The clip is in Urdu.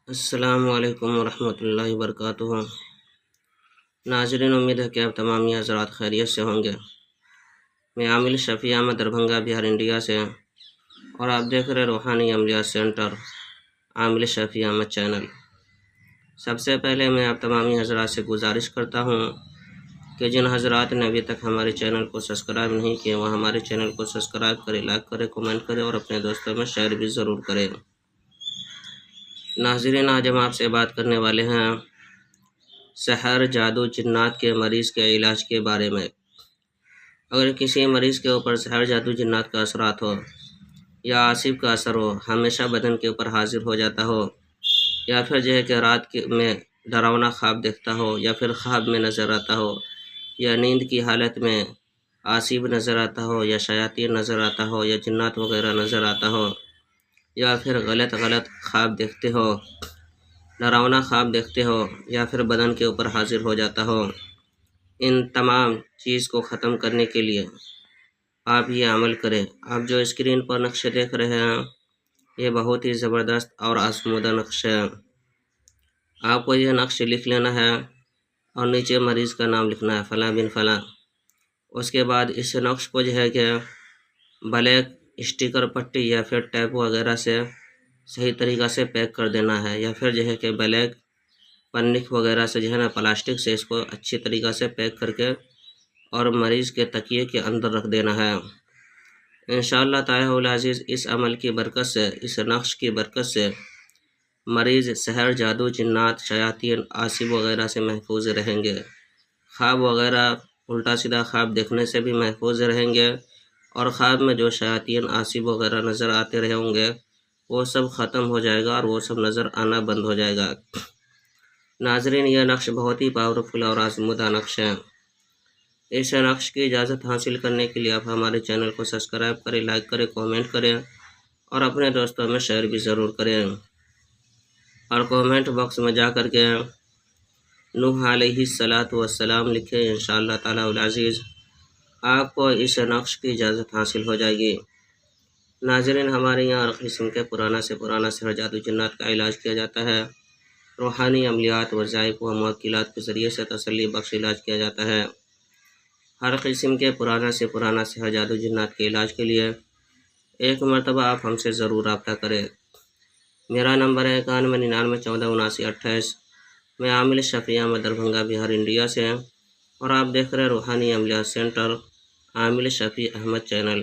السلام علیکم ورحمۃ اللہ وبرکاتہ۔ ناظرین، امید ہے کہ آپ تمام حضرات خیریت سے ہوں گے۔ میں عامل شفیع احمد دربھنگہ بہار انڈیا سے، اور آپ دیکھ رہے روحانی عملیات سینٹر عامل شفیع احمد چینل۔ سب سے پہلے میں آپ تمام حضرات سے گزارش کرتا ہوں کہ جن حضرات نے ابھی تک ہمارے چینل کو سبسکرائب نہیں کیے وہ ہمارے چینل کو سبسکرائب کرے، لائک کرے، کمنٹ کرے اور اپنے دوستوں میں شیئر بھی ضرور کریں۔ ناظرین، آج ہم آپ سے بات کرنے والے ہیں سحر، جادو، جنات کے مریض کے علاج کے بارے میں۔ اگر کسی مریض کے اوپر سحر، جادو، جنات کا اثرات ہو یا آصف کا اثر ہو، ہمیشہ بدن کے اوپر حاضر ہو جاتا ہو، یا پھر جو ہے کہ رات میں ڈراؤنا خواب دیکھتا ہو، یا پھر خواب میں نظر آتا ہو، یا نیند کی حالت میں آصف نظر آتا ہو، یا شیاطین نظر آتا ہو، یا جنات وغیرہ نظر آتا ہو، یا پھر غلط خواب دیکھتے ہو، ڈراؤنا خواب دیکھتے ہو، یا پھر بدن کے اوپر حاضر ہو جاتا ہو، ان تمام چیز کو ختم کرنے کے لیے آپ یہ عمل کریں۔ آپ جو اسکرین پر نقشے دیکھ رہے ہیں یہ بہت ہی زبردست اور آزمودہ نقشے ہیں۔ آپ کو یہ نقش لکھ لینا ہے اور نیچے مریض کا نام لکھنا ہے، فلاں بن فلاں۔ اس کے بعد اس نقش کو جو ہے کہ بلیک اسٹیکر پٹی یا پھر ٹیپ وغیرہ سے صحیح طریقہ سے پیک کر دینا ہے، یا پھر جو ہے کہ بلیک پنک وغیرہ سے جو ہے نا پلاسٹک سے اس کو اچھی طریقہ سے پیک کر کے اور مریض کے تکیے کے اندر رکھ دینا ہے۔ انشاءاللہ تعالی العزیز اس عمل کی برکت سے، اس نقش کی برکت سے مریض سحر، جادو، جنات، شیاطین، آصف وغیرہ سے محفوظ رہیں گے۔ خواب وغیرہ الٹا سیدھا خواب دیکھنے سے بھی محفوظ رہیں گے، اور خواب میں جو شیاطین، آصف وغیرہ نظر آتے رہے ہوں گے وہ سب ختم ہو جائے گا اور وہ سب نظر آنا بند ہو جائے گا۔ ناظرین، یہ نقش بہت ہی پاورفل اور آزمودہ نقش ہے۔ اس نقش کی اجازت حاصل کرنے کے لیے آپ ہمارے چینل کو سبسکرائب کریں، لائک کریں، کامنٹ کریں اور اپنے دوستوں میں شیئر بھی ضرور کریں، اور کامنٹ باکس میں جا کر کے نوح علیہ السلام لکھیں۔ انشاءاللہ تعالی العزیز آپ کو اس نقش کی اجازت حاصل ہو جائے گی۔ ناظرین، ہمارے یہاں ہر قسم کے پرانا سے پرانا سحر، جادو، جنات کا علاج کیا جاتا ہے۔ روحانی عملیات، وظائف و موکلات کے ذریعے سے تسلی بخش علاج کیا جاتا ہے۔ ہر قسم کے پرانا سے پرانا سحر، جادو، جنات کے علاج کے لیے ایک مرتبہ آپ ہم سے ضرور رابطہ کریں۔ میرا نمبر ہے 9199147928۔ میں عامل شفیع احمد دربھنگہ بہار انڈیا سے، اور آپ دیکھ رہے روحانی عملیات سینٹر عامل شفیع احمد چینل۔